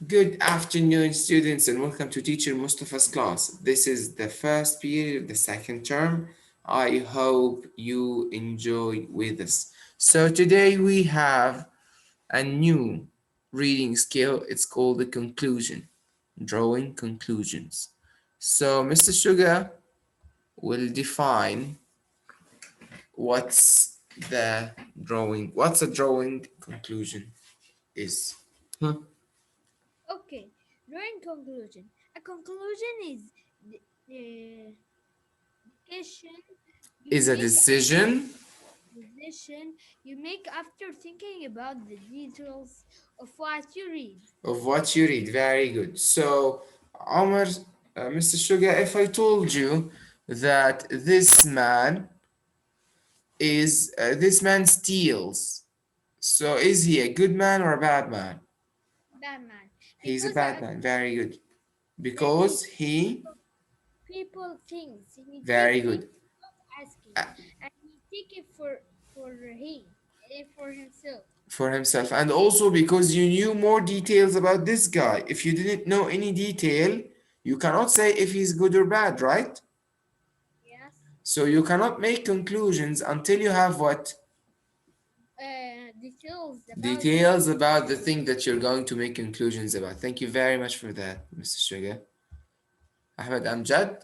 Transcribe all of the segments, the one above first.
Good afternoon, students, and welcome to Teacher Mustafa's class. This is the first period of the second term. I hope you enjoy with us. So today we have a new reading skill. It's called the conclusion, drawing conclusions. So Mr. Sugar will define what's what's a drawing conclusion is. Huh? Okay, drawing conclusion. A conclusion is the decision you Is a make decision. decision you make after thinking about the details of what you read. Of what you read. Very good. So, Omar, Mr. Sugar, if I told you that this man steals, so is he a good man or a bad man? Batman, He's a because bad man. Very good. he Because he, people things he take very things good. without asking, Uh, and he take it for himself. for himself. And also because you knew more details about this guy. If you didn't know any detail, you cannot say if he's good or bad, right? Yes. So you cannot make conclusions until you have what? Details about Details about the thing that you're going to make conclusions about. Thank you very much for that, Mr. Sugar. Ahmed Amjad.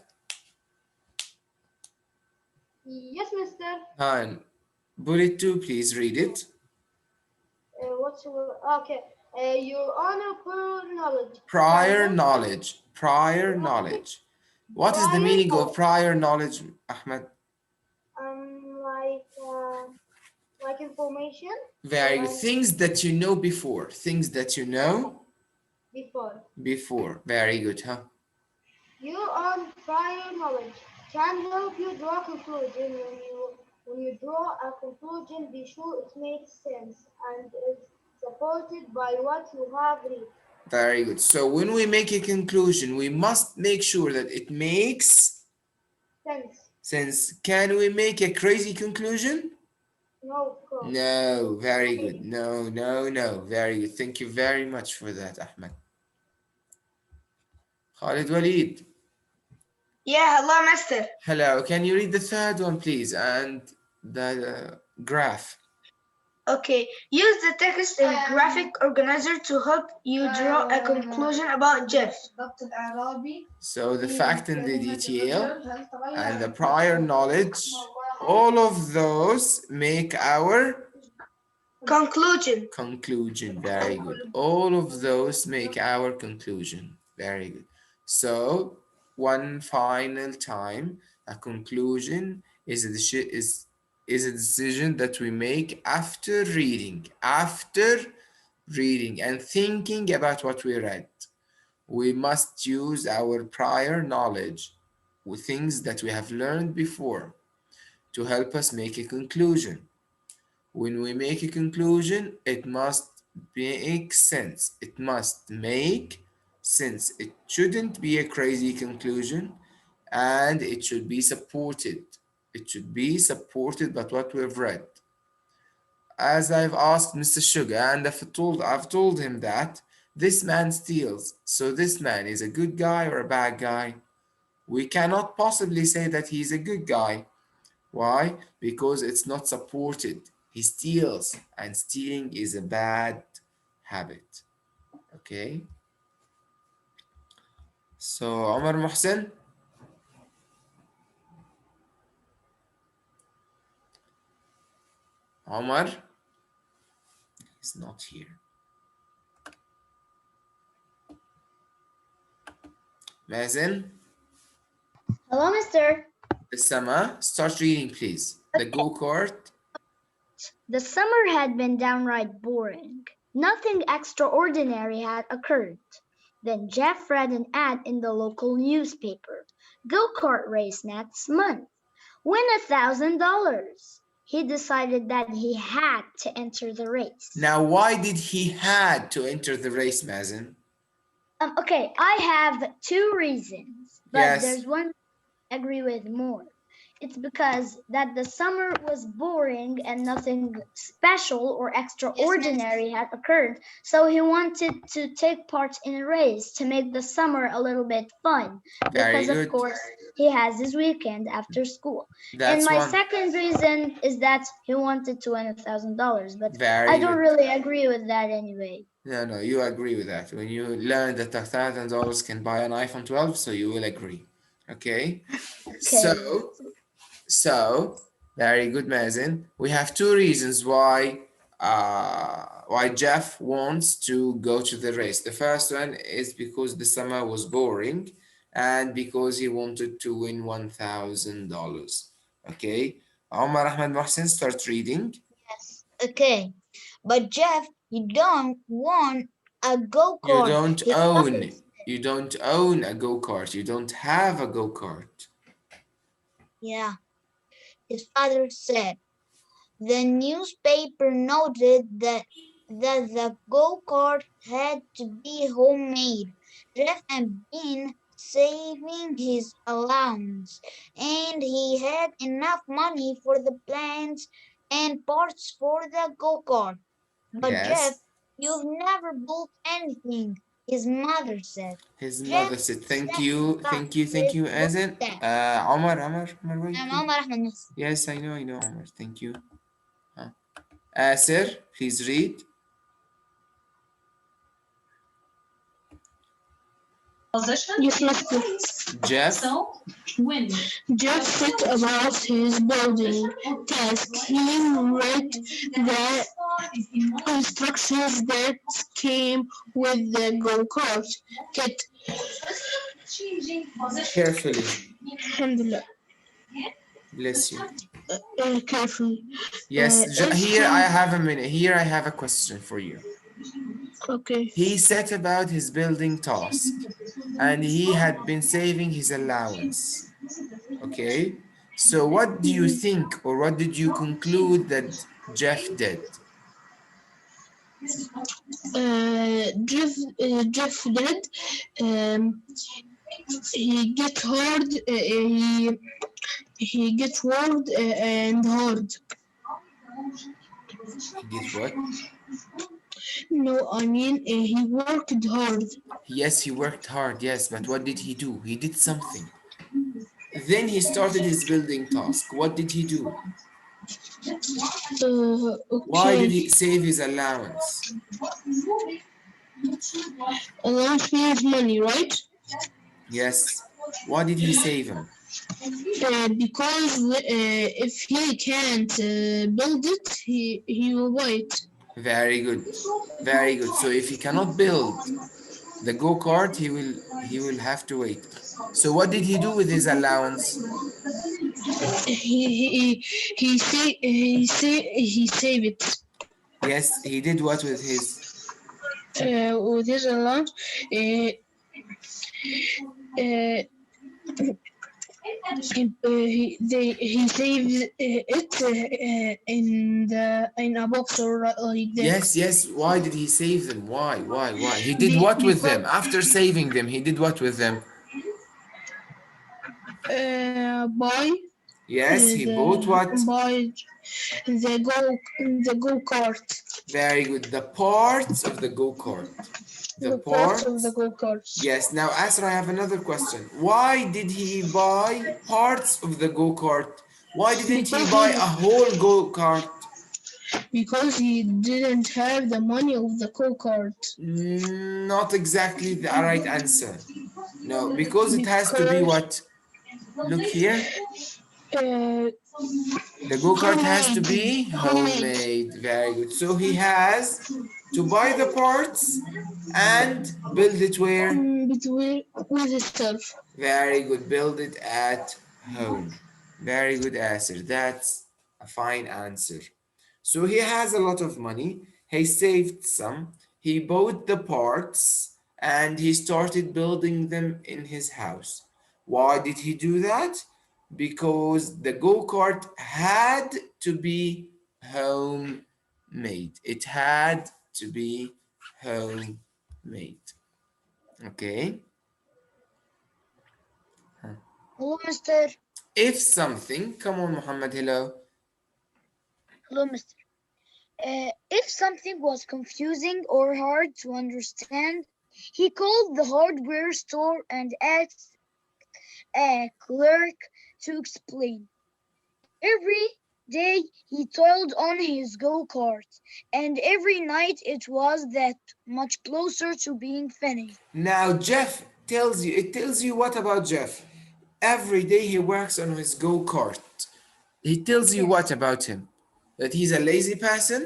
Yes, mister. And bullet 2, please read it. Okay. Your honor, prior knowledge can Prior help you knowledge. Prior knowledge. What is the prior meaning of knowledge. prior knowledge, Ahmed? Um, like uh, like information Very good. and Things that you know before. Things that you know before. before. Very good, huh? Your own prior knowledge can help you draw conclusion. When you draw a conclusion, be sure it makes sense and is supported by what you have read. Very good. So when we make a conclusion, we must make sure that it makes Sense. sense. Can we make a crazy conclusion? No, of course. No, very good. No, no, no. Very good. Thank you very much for that, Ahmed. Khalid Walid. Yeah, hello, Mister. Hello. Can you read the third one, please? And the graph. Okay, use the text in graphic organizer to help you draw a conclusion about Jeff. So the fact and the detail and the prior knowledge, all of those make our Conclusion. Very good. All of those make our conclusion. Very good. So one final time, a conclusion is a decision that we make after reading and thinking about what we read. We must use our prior knowledge with things that we have learned before to help us make a conclusion. When we make a conclusion, it must make sense. It must make sense. It shouldn't be a crazy conclusion and it should be supported. It should be supported by what we've read. As I've asked Mr. Sugar and I've told him that this man steals. So this man is a good guy or a bad guy? We cannot possibly say that he's a good guy. Why? Because it's not supported. He steals, and stealing is a bad habit. Okay? So, Omar Mohsen, Omar is not here. Mazen, Hello, mister. Sama, start reading, please. The go-kart. The summer had been downright boring. Nothing extraordinary had occurred. Then Jeff read an ad in the local newspaper. Go-kart race next month. Win $1,000. He decided that he had to enter the race. Now, why did he had to enter the race, Mazen? Okay, I have two reasons, but Yes. there's one I agree with more. It's because that the summer was boring and nothing special or extraordinary had occurred, so he wanted to take part in a race to make the summer a little bit fun, Very because of good. course he has his weekend after school. And That's my one. second reason is that he wanted to win $1,000, but I Very don't good. really agree with that anyway. No, no, you agree with that. When you learn that $1,000 can buy an iPhone 12, so you will agree. Okay? So, Okay. so very good, Mazen. We have two reasons why Jeff wants to go to the race. The first one is because the summer was boring and because he wanted to win $1,000. Okay? Omar Ahmed Mohsen, start reading. Yes. Okay. But Jeff, you don't want a You go-kart. don't His father own said. you don't own a go-kart. You don't have a go-kart. Yeah. His father said. The newspaper noted that the go-kart had to be homemade. Jeff had been saving his allowance, and he had enough money for the plans and parts for the go-kart. But Jeff, Yes. you've never built anything, his mother said. His Jeff mother said, "Thank sat you, back thank with you, one Azan. step. Omar, wait, I'm please. Omar Ahmed. Yes, I know, Omar. Thank you. Huh. Sir, please read. Yes, Master. Jeff. Jeff set about his building task. He read the instructions that came with the go-kart kit. Carefully. Alhamdulillah. Bless you. Carefully. Yes, As here I soon have a minute. Here I have a question for you. okay. He set about his building task and he had been saving his allowance. Okay? So, what do you think, or what did you conclude that Jeff did? Jeff did. Um, he get hard. He get hard and hard. He did what? No, I mean he worked hard. Yes, he worked hard, yes, but what did he do? He did something. Then he started his building task. What did he do? Why did Okay. he save his allowance? Allowance means money, right? Yes. Why did he save him? Because if he can't build it, he will buy it. Very good. Very good. So if he cannot build the go-kart, he will have to wait. So what did he do with his allowance? He save it. Yes, he did what with his? With his allowance, uh, he saves it in a box or like that. Yes, yes. Why did he save them? Why? He did what with Because them? After saving them, he did what with them? buy Yes, he bought what? buy the go kart. Very good. The parts of the go-kart. The The parts of the parts. go karts. Yes. Now, Asra, I have another question. Why did he buy parts of the go-kart? Why didn't he Because buy a whole go-kart? he didn't have the money of the go kart. Not exactly the right answer. No, because it has to be Because what? Look here. uh, The go-kart has to homemade be homemade homemade. Very good. So he has to buy the parts and build it where? between with itself. Very good. Build it at home. Very good answer. That's a fine answer. So he has a lot of money. He saved some. He bought the parts and he started building them in his house. Why did he do that? Because the go-kart had to be homemade. It had to be homemade. Okay? Oh, Mister. If something, come on, Muhammad, hello. Hello, Mister. If something was confusing or hard to understand, he called the hardware store and asked a clerk to explain. Every day he toiled on his go-kart, and every night it was that much closer to being finished. Now, Jeff it tells you what about Jeff? Every day he works on his go kart. He tells you what Yes. about him? That he's a lazy person?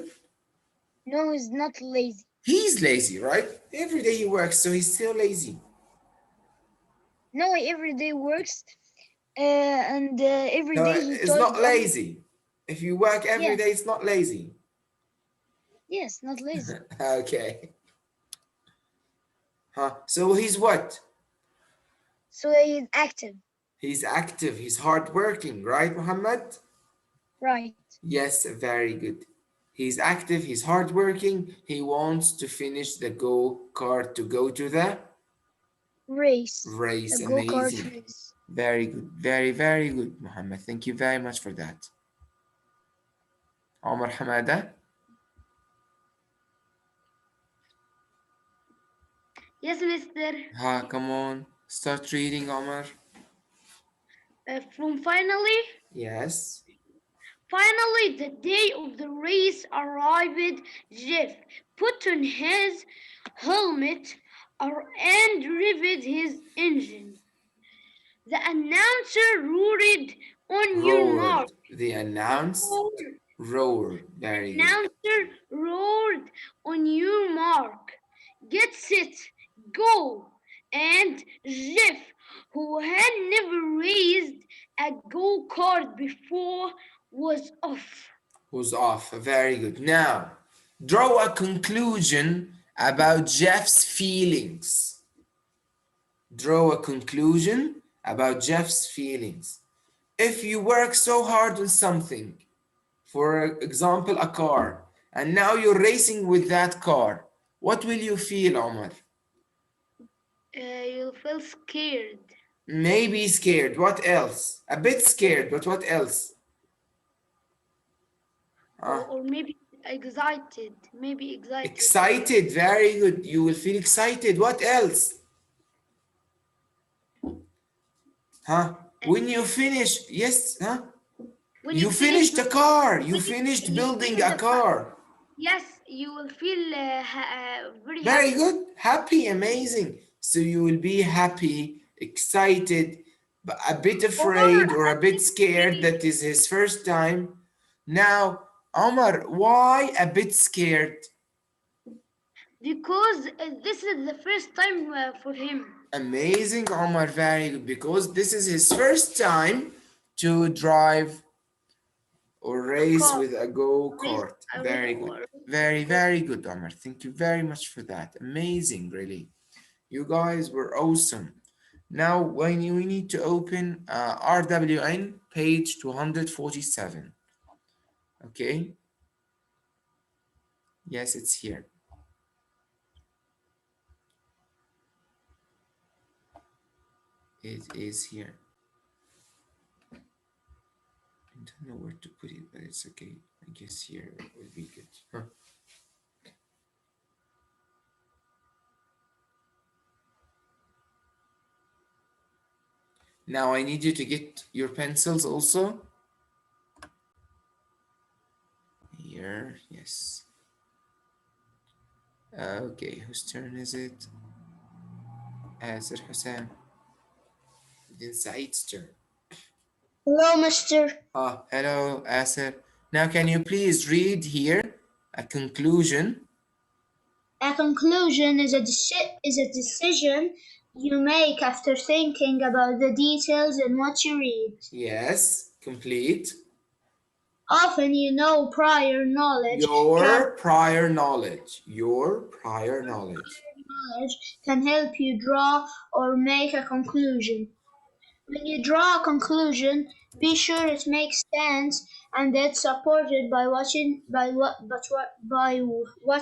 No, he's not lazy. He's lazy, right? Every day he works, so he's still lazy. No, he every day works, and every No, day he it's toiled not on. lazy. If you work every Yes, day, it's not lazy. yes, not lazy. Okay. Huh? So he's what? So he's active, He's active, he's hardworking, right, Muhammad? right? Yes, very good. He's active, he's hardworking, he wants to finish the go kart to go to the Race, race. the go-kart Amazing. race. Very good. Very, very good, Muhammad. Thank you very much for that. Omar Hamada. Yes, mister. Come on. Start reading, Omar. From finally, Yes. finally, the day of the race arrived. Jeff put on his helmet and revved his engine. The announcer roared, "On your mark." Roared. The announced Roared. roared. Very good. Announcer roared, "On your mark. Get set. Go." And Jeff, who had never raced a go-kart before, was off. Was off. Very good. Now, draw a conclusion about Jeff's feelings. Draw a conclusion about Jeff's feelings. If you work so hard on something, for example, a car, and now you're racing with that car, what will you feel, Omar? You feel scared. Maybe scared. What else? A bit scared, but what else? Or, Ah, or maybe excited. Maybe excited. excited. Very good. You will feel excited. What else? Huh? When you finish, yes, huh? When you You finish finished a car. You when finished you building finish a the car, car. yes, you will feel very Very happy. good. Happy, amazing. So you will be happy, excited, but a bit Or afraid or a a bit bit scared afraid that is his first time. Now, Omar, why a bit scared? because this is the first time for him. Amazing, Omar, very good. Because this is his first time to drive or A race car, with a go race, kart. a race, Very good. or Very, go. very good, Omar. Thank you very much for that. Amazing, really. You guys were awesome. Now, we need to open RWN page 247. Okay? Yes, it's here. It is here. I don't know where to put it, but it's okay. I guess here will be good. Huh. Now, I need you to get your pencils also. Here, yes. Okay, whose turn is it? Asir Hussein. Then Said's turn. Hello, mister. Hello, Asir. Now, can you please read here a conclusion? A conclusion is a decision you make after thinking about the details in what you read. Yes, complete. Often you know prior Your prior knowledge. Your prior knowledge. knowledge can help you draw or make a conclusion. When you draw a conclusion, be sure it makes sense and it's supported by what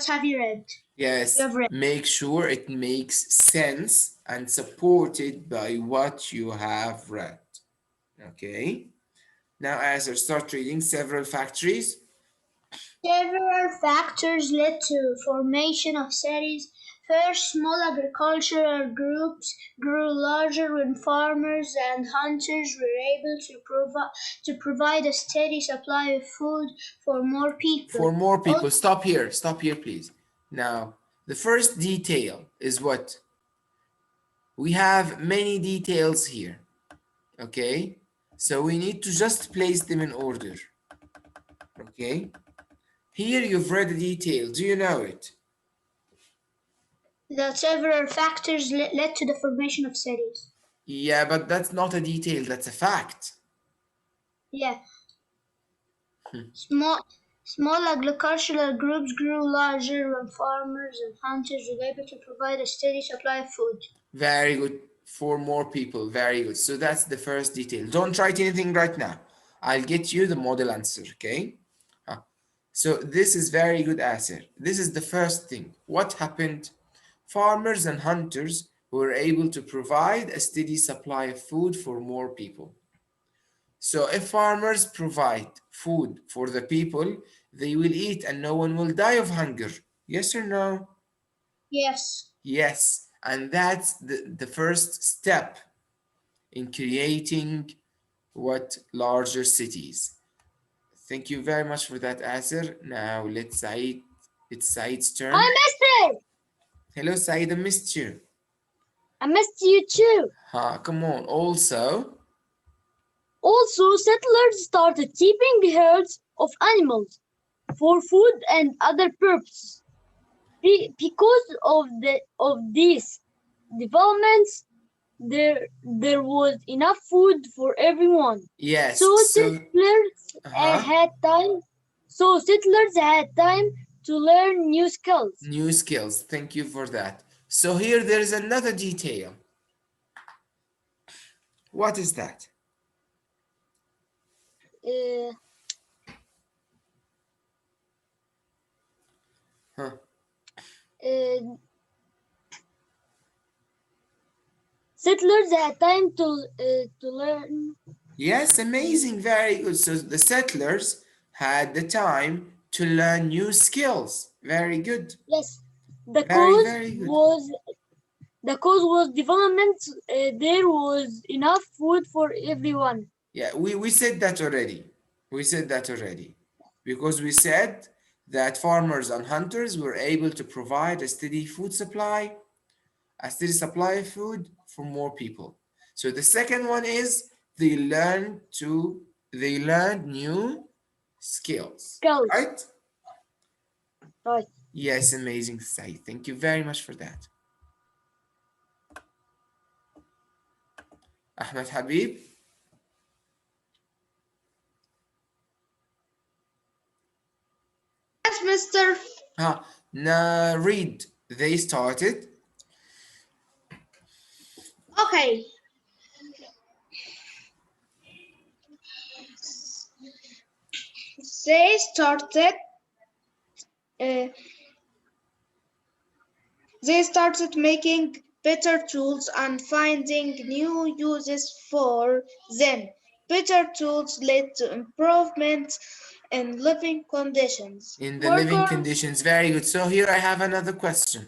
have you read? You Yes, have read. make sure it makes sense and supported by what you have read. Okay. Now, as I start reading, several factories. Several factors led to formation of cities. First, small agricultural groups grew larger when farmers and hunters were able to provide a steady supply of food for more people. For more people. Stop here. Stop here, please. Now, the first detail is what? We have many details here. Okay? So we need to just place them in order. Okay? Here you've read the detail. Do you know it? That several factors led to the formation of cities. Yeah, but that's not a detail, that's a fact. Yeah. Hmm. Small agricultural groups grew larger when farmers and hunters were able to provide a steady supply of food. Very good. For more people. Very good. So that's the first detail. Don't write anything right now. I'll get you the model answer, okay? So this is very good answer. This is the first thing. What happened? Farmers and hunters were able to provide a steady supply of food for more people. So if farmers provide food for the people, they will eat and no one will die of hunger. Yes or no? Yes. Yes. And that's the first step in creating what larger cities. Thank you very much for that answer. Now let's Said. It's Said's turn. I missed it! Hello, Said. I missed you. I missed you too. Come on. Also, settlers started keeping herds of animals for food and other purposes. Because of these developments, there was enough food for everyone. Yes. So settlers had time. So settlers had time to learn new skills. New skills. Thank you for that. So here there is another detail. What is that? Huh. Settlers had time to learn. Yes, amazing, very good. So the settlers had the time to learn new skills. Very good. Yes, the cause was development. There was enough food for everyone. Yeah, we said that already. We said that already. Because we said that farmers and hunters were able to provide a steady supply of food for more people. So the second one is they learned new skills. Right? Right. Yes, amazing, Said. Thank you very much for that. Ahmed Habib. Yes, mister. Now read. They started. Okay. They started. Uh, they started making better tools and finding new uses for them. Better tools led to improvements in living conditions. In the living conditions. Very good. So here I have another question.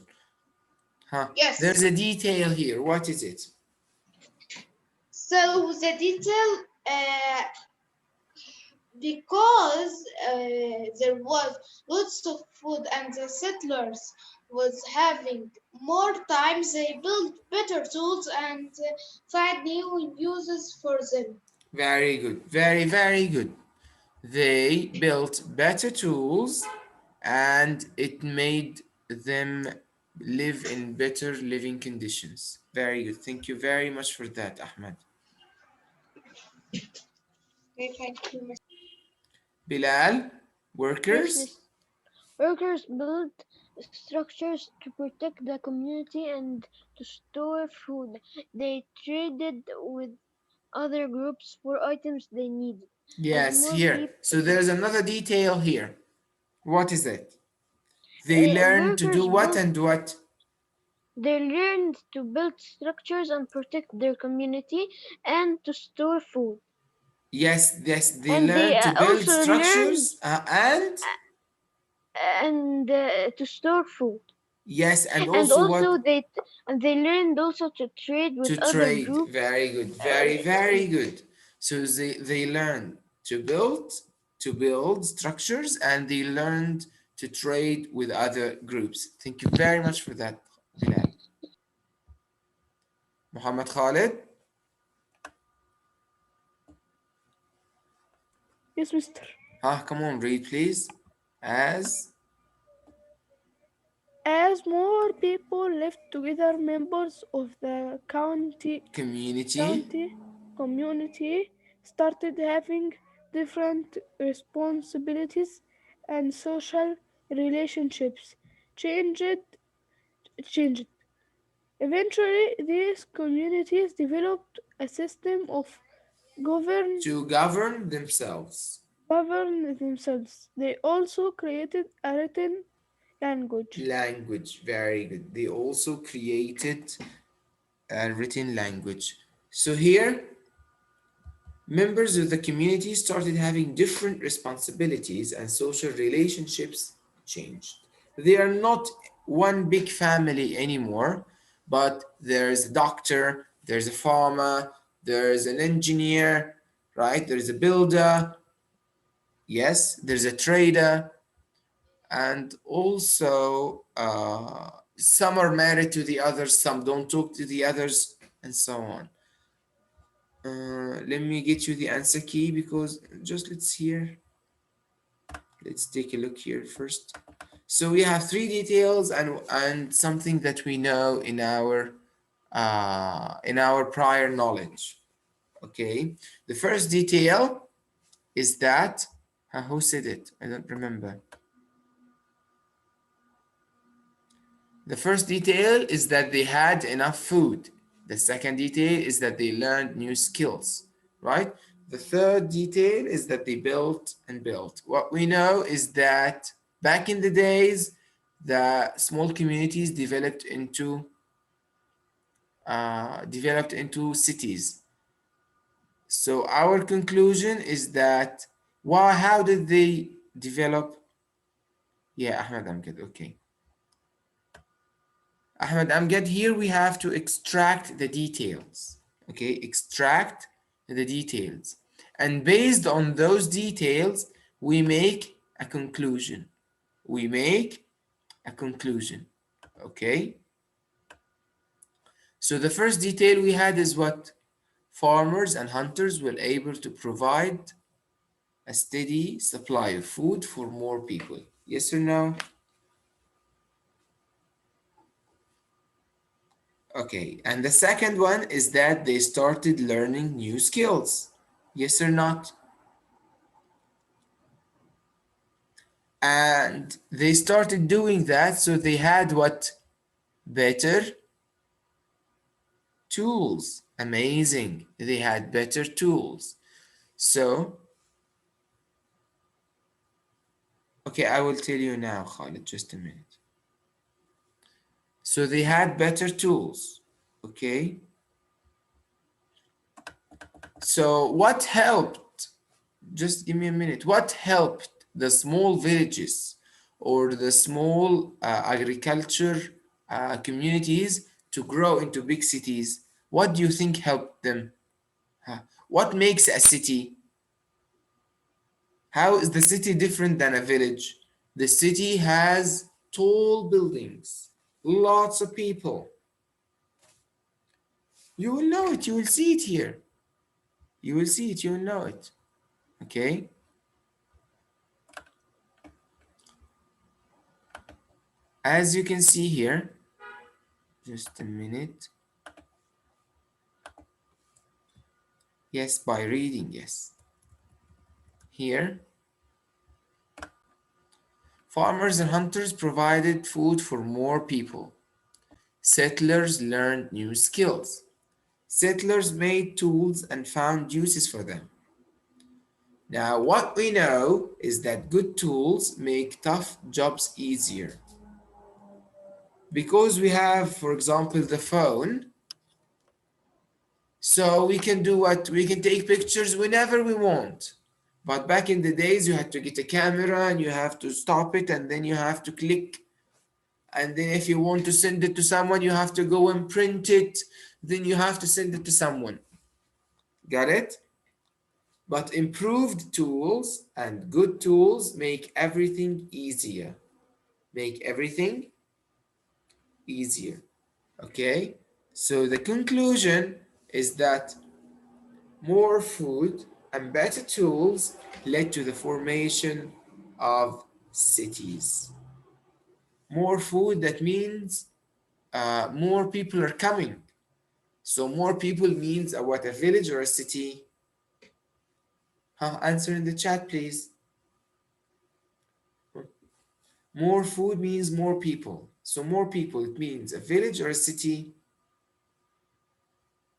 Yes. There's a detail here. What is it? So the detail, because there was lots of food and the settlers was having more time, they built better tools and find new uses for them. Very good. Very, very good. They built better tools and it made them live in better living conditions. Very good. Thank you very much for that, Ahmed. Okay, thank you. Bilal, workers? Yes, workers built structures to protect the community and to store food. They traded with other groups for items they needed. Yes, here. So there's another detail here. What is it? They learned to do what and what? They learned to build structures and protect their community and to store food. Yes, yes, they and they learn to build also learn structures and and to store food. yes, and And also also what? they learned also to trade with To other trade. groups. Very good, Uh, very, very good. So they learn to build structures and they learned to trade with other groups. Thank you very much for that, Bilal. Muhammad Khalid. yes, Mister. Come on, read please. As As more people lived together, members of the community county community started having different responsibilities and social relationships changed. Eventually, these communities developed a system of govern to govern themselves. govern themselves. They also created a written language. Language, very good. They also created a written language. So here, members of the community started having different responsibilities and social relationships changed. They are not one big family anymore, but there's a doctor, there's a farmer, there's an engineer, right? There's a builder, yes, there's a trader, and also some are married to the others, some don't talk to the others, and so on. Let me get you the answer key because just let's take a look here first. So we have three details and something that we know in our prior knowledge. Okay, the first detail is that who said it? I don't remember. The first detail is that they had enough food. The second detail is that they learned new skills, right? The third detail is that they built and built. What we know is that back in the days, the small communities developed into cities. So our conclusion is that how did they develop? Yeah, Ahmed Amgad. Okay. Ahmed Amgad, here we have to extract the details. Okay, extract the details. And based on those details, we make a conclusion. We make a conclusion. Okay, so the first detail we had is what? Farmers and hunters were able to provide a steady supply of food for more people. Yes or no? Okay, and the second one is that they started learning new skills. Yes or not? And they started doing that, so they had what? Better tools. Amazing. They had better tools. So, okay, I will tell you now, Khalid, just a minute. So they had better tools. Okay. So what helped? Just give me a minute. What helped the small villages or the small agriculture communities to grow into big cities? What do you think helped them? Huh? What makes a city? How is the city different than a village? The city has tall buildings, lots of people. You will know it, you will see it here. You will see it, you will know it. Okay? As you can see here, just a minute. Yes, by reading, yes. Here, farmers and hunters provided food for more people. Settlers learned new skills. Settlers made tools and found uses for them. Now, what we know is that good tools make tough jobs easier. Because we have, for example, the phone, So we can do what? We can take pictures whenever we want. But back in the days, you had to get a camera and you have to stop it and then you have to click. And then if you want to send it to someone, you have to go and print it. Then you have to send it to someone. Got it? But improved tools and good tools make everything easier. Make everything easier. Okay? So the conclusion is that more food and better tools led to the formation of cities. More food, that means more people are coming. So more people means what, a village or a city? Huh? Answer in the chat, please. More food means more people. So more people, it means a village or a city?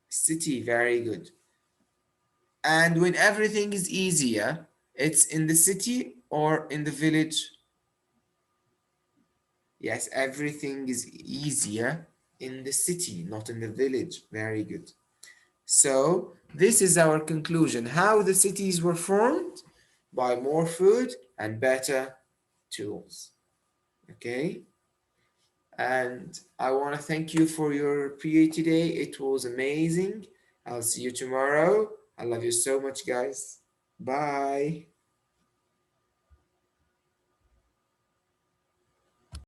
City, very good. And when everything is easier, it's in the city or in the village? Yes, everything is easier in the city, not in the village. Very good. So this is our conclusion. How the cities were formed? By more food and better tools. Okay? And I want to thank you for your PA today. It was amazing. I'll see you tomorrow. I love you so much, guys. Bye.